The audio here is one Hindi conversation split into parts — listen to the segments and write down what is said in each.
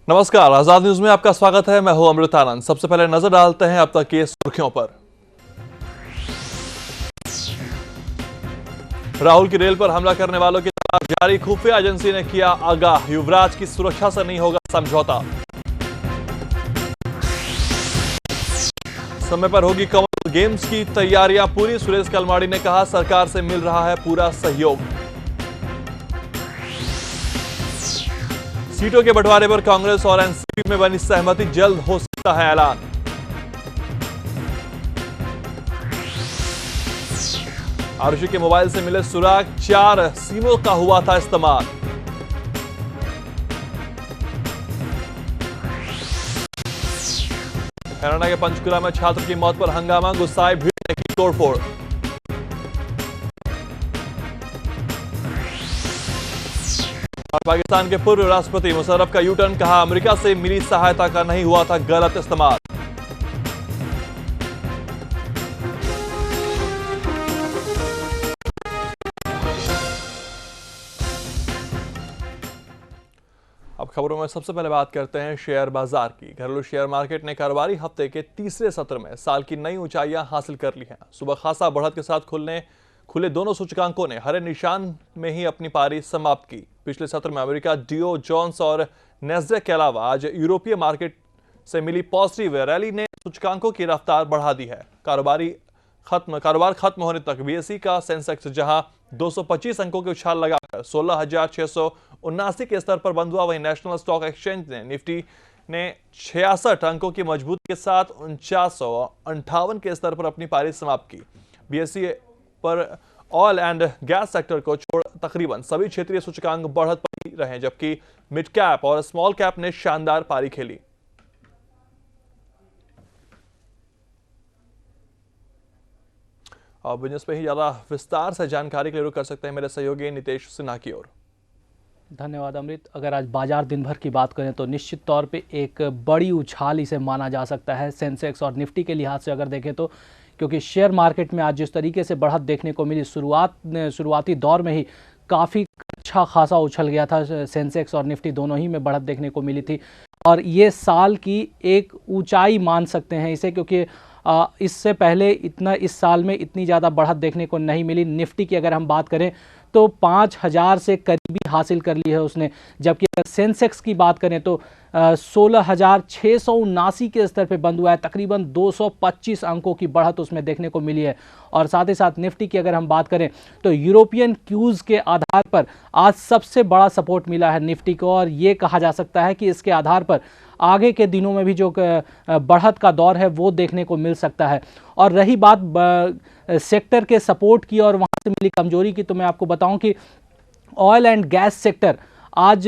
नमस्कार, आजाद न्यूज में आपका स्वागत है। मैं हूं अमृतानंद। सबसे पहले नजर डालते हैं अब तक की सुर्खियों पर। राहुल की रेल पर हमला करने वालों की तलाश जारी, खुफिया एजेंसी ने किया आगाह, युवराज की सुरक्षा से नहीं होगा समझौता। समय पर होगी कॉमनवेल्थ गेम्स की तैयारियां पूरी, सुरेश कलमाड़ी ने कहा सरकार से मिल रहा है पूरा सहयोग। सीटों के बंटवारे पर कांग्रेस और एनसीपी में बनी सहमति, जल्द हो सकता है ऐलान। आरुषि के मोबाइल से मिले सुराग, 4 सिमों का हुआ था इस्तेमाल। हरियाणा के पंचकुला में छात्र की मौत पर हंगामा, गुस्साए भीड़ ने की तोड़फोड़। और पाकिस्तान के पूर्व राष्ट्रपति मुशर्रफ का यूटर्न, कहा अमेरिका से मिली सहायता का नहीं हुआ था गलत इस्तेमाल। अब खबरों में सबसे पहले बात करते हैं शेयर बाजार की। घरेलू शेयर मार्केट ने कारोबारी हफ्ते के तीसरे सत्र में साल की नई ऊंचाइयां हासिल कर ली हैं। सुबह खासा बढ़त के साथ खुले दोनों सूचकांकों ने हरे निशान में ही अपनी पारी समाप्त की। पिछले सत्र में अमेरिका डीओ जोन्स और नैस्डैक के अलावा आज यूरोपीय मार्केट से मिली पॉजिटिव रैली ने सूचकांकों की रफ्तार बढ़ा दी है। कारोबार खत्म होने तक बीएसई का सेंसेक्स जहां 225 अंकों के उछाल लगाकर 16,679 के स्तर पर बंद हुआ, वहीं नेशनल स्टॉक एक्सचेंज ने निफ्टी ने 66 अंकों की मजबूती के साथ 4958 के स्तर पर अपनी पारी समाप्त की। बीएसई पर ऑयल एंड गैस सेक्टर को छोड़ तकरीबन सभी क्षेत्रीय सूचकांक बढ़त पर ही रहे, जबकि मिड कैप और स्मॉल कैप ने शानदार पारी खेली। और बिजनेस पे ही ज्यादा विस्तार से जानकारी के लिए रुख कर सकते हैं मेरे सहयोगी नितेश सिन्हा की ओर। धन्यवाद अमृत। अगर आज बाजार दिन भर की बात करें तो निश्चित तौर पे एक बड़ी उछाल इसे माना जा सकता है सेंसेक्स और निफ्टी के लिहाज से अगर देखें तो, क्योंकि शेयर मार्केट में आज जिस तरीके से बढ़त देखने को मिली, शुरुआती दौर में ही काफ़ी अच्छा खासा उछल गया था सेंसेक्स और निफ्टी, दोनों ही में बढ़त देखने को मिली थी। और ये साल की एक ऊंचाई मान सकते हैं इसे, क्योंकि इससे पहले इस साल में इतनी ज़्यादा बढ़त देखने को नहीं मिली। निफ्टी की अगर हम बात करें तो 5000 से करीबी हासिल कर ली है उसने, जबकि अगर सेंसेक्स की बात करें तो 16,679 के स्तर पे बंद हुआ है। तकरीबन 225 अंकों की बढ़त उसमें देखने को मिली है। और साथ ही साथ निफ्टी की अगर हम बात करें तो यूरोपियन क्यूज़ के आधार पर आज सबसे बड़ा सपोर्ट मिला है निफ्टी को, और ये कहा जा सकता है कि इसके आधार पर आगे के दिनों में भी जो बढ़त का दौर है वो देखने को मिल सकता है। और रही बात सेक्टर के सपोर्ट की और वहाँ से मिली कमजोरी की, तो मैं आपको बताऊं कि ऑयल एंड गैस सेक्टर आज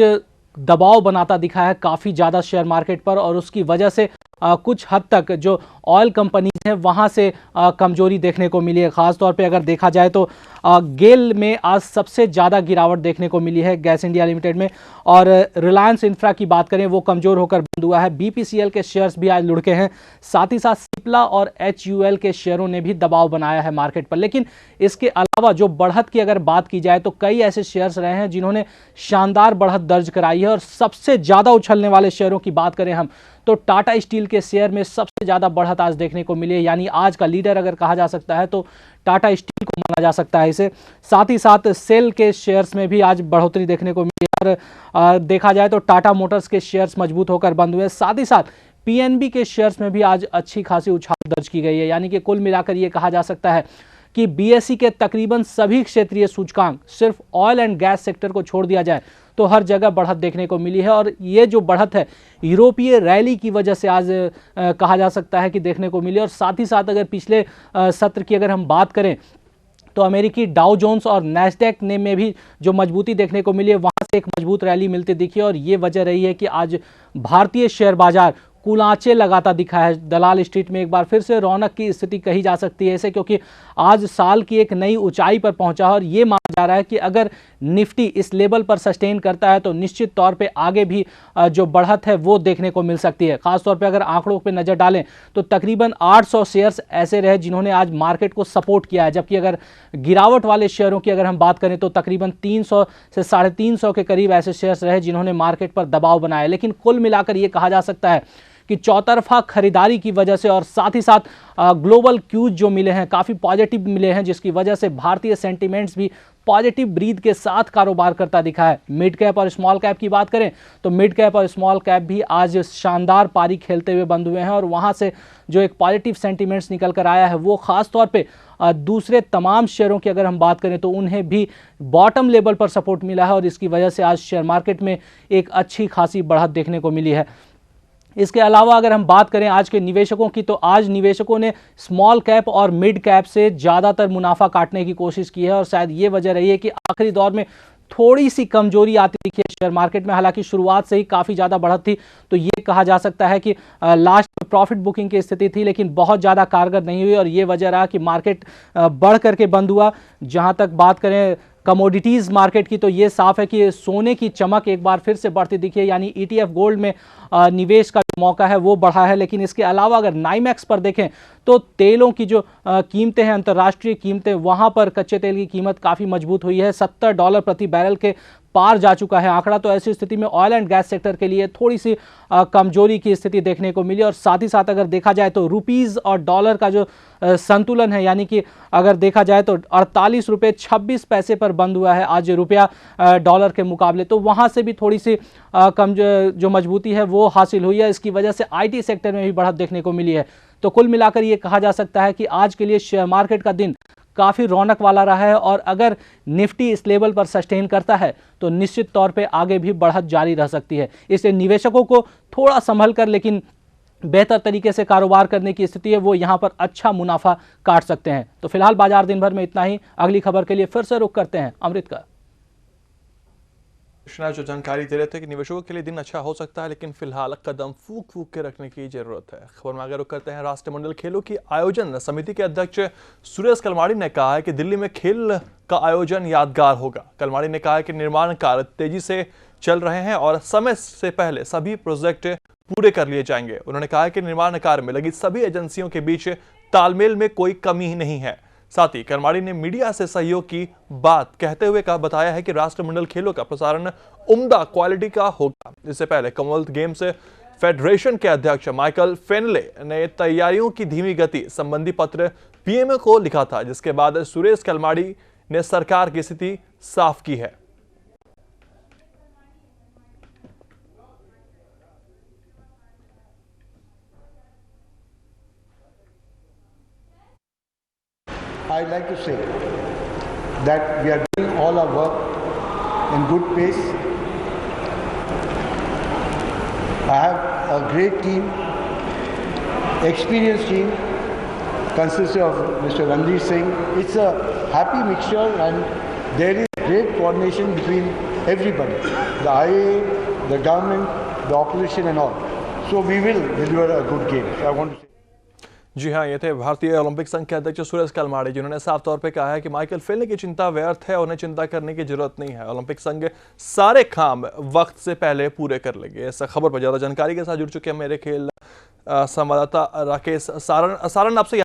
दबाव बनाता दिखा है काफ़ी ज़्यादा शेयर मार्केट पर, और उसकी वजह से कुछ हद तक जो ऑयल कंपनीज हैं वहाँ से कमजोरी देखने को मिली है। ख़ास तौर पे अगर देखा जाए तो गेल में आज सबसे ज़्यादा गिरावट देखने को मिली है गैस इंडिया लिमिटेड में, और रिलायंस इंफ्रा की बात करें वो कमज़ोर होकर बंद हुआ है। बीपीसीएल के शेयर्स भी आज लुढ़के हैं, साथ ही साथ सिप्ला और एचयूएल के शेयरों ने भी दबाव बनाया है मार्केट पर। लेकिन इसके अलावा जो बढ़त की अगर बात की जाए तो कई ऐसे शेयर्स रहे हैं जिन्होंने शानदार बढ़त दर्ज कराई है, और सबसे ज़्यादा उछलने वाले शेयरों की बात करें हम तो टाटा स्टील के शेयर में सबसे ज़्यादा बढ़त आज देखने को मिली है। यानी आज का लीडर अगर कहा जा सकता है तो टाटा स्टील को माना जा सकता है इसे। साथ ही साथ सेल के शेयर्स में भी आज बढ़ोतरी देखने को मिली है, और देखा जाए तो टाटा मोटर्स के शेयर्स मजबूत होकर बंद हुए। साथ ही साथ पीएनबी के शेयर्स में भी आज अच्छी खासी उछाल दर्ज की गई है। यानी कि कुल मिलाकर ये कहा जा सकता है कि बीएसई के तकरीबन सभी क्षेत्रीय सूचकांक, सिर्फ ऑयल एंड गैस सेक्टर को छोड़ दिया जाए तो हर जगह बढ़त देखने को मिली है। और ये जो बढ़त है यूरोपीय रैली की वजह से आज कहा जा सकता है कि देखने को मिली। और साथ ही साथ अगर पिछले सत्र की अगर हम बात करें तो अमेरिकी डाउ जोन्स और नैस्डैक ने में भी जो मजबूती देखने को मिली है, वहाँ से एक मजबूत रैली मिलती दिखी, और ये वजह रही है कि आज भारतीय शेयर बाजार कुलांचे लगाता दिखा है। दलाल स्ट्रीट में एक बार फिर से रौनक की स्थिति कही जा सकती है इसे, क्योंकि आज साल की एक नई ऊंचाई पर पहुंचा है और ये माना जा रहा है कि अगर निफ्टी इस लेवल पर सस्टेन करता है तो निश्चित तौर पे आगे भी जो बढ़त है वो देखने को मिल सकती है। खासतौर पे अगर आंकड़ों पे नजर डालें तो तकरीबन 800 शेयर्स ऐसे रहे जिन्होंने आज मार्केट को सपोर्ट किया है, जबकि अगर गिरावट वाले शेयरों की अगर हम बात करें तो तकरीबन 300 से 350 के करीब ऐसे शेयर्स रहे जिन्होंने मार्केट पर दबाव बनाया। लेकिन कुल मिलाकर यह कहा जा सकता है कि चौतरफा खरीदारी की वजह से और साथ ही साथ ग्लोबल क्यूज जो मिले हैं काफ़ी पॉजिटिव मिले हैं, जिसकी वजह से भारतीय सेंटिमेंट्स भी पॉजिटिव ब्रीथ के साथ कारोबार करता दिखा है। मिड कैप और स्मॉल कैप की बात करें तो मिड कैप और स्मॉल कैप भी आज शानदार पारी खेलते हुए बंद हुए हैं और वहां से जो एक पॉजिटिव सेंटिमेंट्स निकल कर आया है वो खास तौर पे दूसरे तमाम शेयरों की अगर हम बात करें तो उन्हें भी बॉटम लेवल पर सपोर्ट मिला है और इसकी वजह से आज शेयर मार्केट में एक अच्छी खासी बढ़त देखने को मिली है। इसके अलावा अगर हम बात करें आज के निवेशकों की तो आज निवेशकों ने स्मॉल कैप और मिड कैप से ज़्यादातर मुनाफा काटने की कोशिश की है और शायद ये वजह रही है कि आखिरी दौर में थोड़ी सी कमजोरी आती दिखी है शेयर मार्केट में। हालांकि शुरुआत से ही काफ़ी ज़्यादा बढ़त थी तो ये कहा जा सकता है कि लास्ट में प्रॉफिट बुकिंग की स्थिति थी, लेकिन बहुत ज़्यादा कारगर नहीं हुई और ये वजह रहा कि मार्केट बढ़ करके बंद हुआ। जहाँ तक बात करें कमोडिटीज़ मार्केट की तो ये साफ है कि सोने की चमक एक बार फिर से बढ़ती दिखी है, यानी ETF गोल्ड में निवेश का जो मौका है वो बढ़ा है। लेकिन इसके अलावा अगर नाइमैक्स पर देखें तो तेलों की जो कीमतें हैं, अंतर्राष्ट्रीय कीमतें, वहां पर कच्चे तेल की कीमत काफ़ी मजबूत हुई है, $70 प्रति बैरल के पार जा चुका है आंकड़ा। तो ऐसी स्थिति में ऑयल एंड गैस सेक्टर के लिए थोड़ी सी कमजोरी की स्थिति देखने को मिली और साथ ही साथ अगर देखा जाए तो रुपीज़ और डॉलर का जो संतुलन है, यानी कि अगर देखा जाए तो 48 रुपये 26 पैसे पर बंद हुआ है आज रुपया डॉलर के मुकाबले, तो वहां से भी थोड़ी सी कम जो मजबूती है वो हासिल हुई है। इसकी वजह से IT सेक्टर में भी बढ़त देखने को मिली है। तो कुल मिलाकर ये कहा जा सकता है कि आज के लिए शेयर मार्केट का दिन काफ़ी रौनक वाला रहा है और अगर निफ्टी इस लेवल पर सस्टेन करता है तो निश्चित तौर पे आगे भी बढ़त जारी रह सकती है। इसलिए निवेशकों को थोड़ा संभल कर लेकिन बेहतर तरीके से कारोबार करने की स्थिति है, वो यहाँ पर अच्छा मुनाफा काट सकते हैं। तो फिलहाल बाजार दिन भर में इतना ही। अगली खबर के लिए फिर से रुख करते हैं अमृत का। कृष्णा जो जानकारी दे रहे थे कि निवेशकों के लिए दिन अच्छा हो सकता है, लेकिन फिलहाल कदम फूक फूक के रखने की जरूरत है। खबर में आगे रुख करते हैं। राष्ट्रमंडल खेलों की आयोजन समिति के अध्यक्ष सुरेश कलमाड़ी ने कहा है कि दिल्ली में खेल का आयोजन यादगार होगा। कलमाड़ी ने कहा है कि निर्माण कार्य तेजी से चल रहे हैं और समय से पहले सभी प्रोजेक्ट पूरे कर लिए जाएंगे। उन्होंने कहा है कि निर्माण कार्य में लगी सभी एजेंसियों के बीच तालमेल में कोई कमी नहीं है। साथ ही कलमाड़ी ने मीडिया से सहयोग की बात कहते हुए बताया है कि राष्ट्रमंडल खेलों का प्रसारण उम्दा क्वालिटी का होगा। इससे पहले कॉमनवेल्थ गेम्स फेडरेशन के अध्यक्ष माइकल फेनले ने तैयारियों की धीमी गति संबंधी पत्र पीएमओ को लिखा था, जिसके बाद सुरेश कलमाड़ी ने सरकार की स्थिति साफ की है। I'd like to say that we are doing all our work in good pace. I have a great team, experienced team, consisting of Mr. Ranveer Singh. It's a happy mixture and there is great coordination between everybody, the IAA, the government, the opposition and all. So we will deliver a good game. So I want to say. जी हाँ, ये थे भारतीय ओलंपिक संघ के अध्यक्ष सुरेश कलमाड़ी, जिन्होंने साफ तौर पे कहा है कि माइकल फेनले की चिंता व्यर्थ है, उन्हें चिंता करने की जरूरत नहीं है। ओलंपिक संघ सारे काम वक्त से पहले पूरे कर लेंगे। इस खबर पर ज्यादा जानकारी के साथ जुड़ चुके हैं मेरे खेल संवाददाता राकेश सारण। आपसे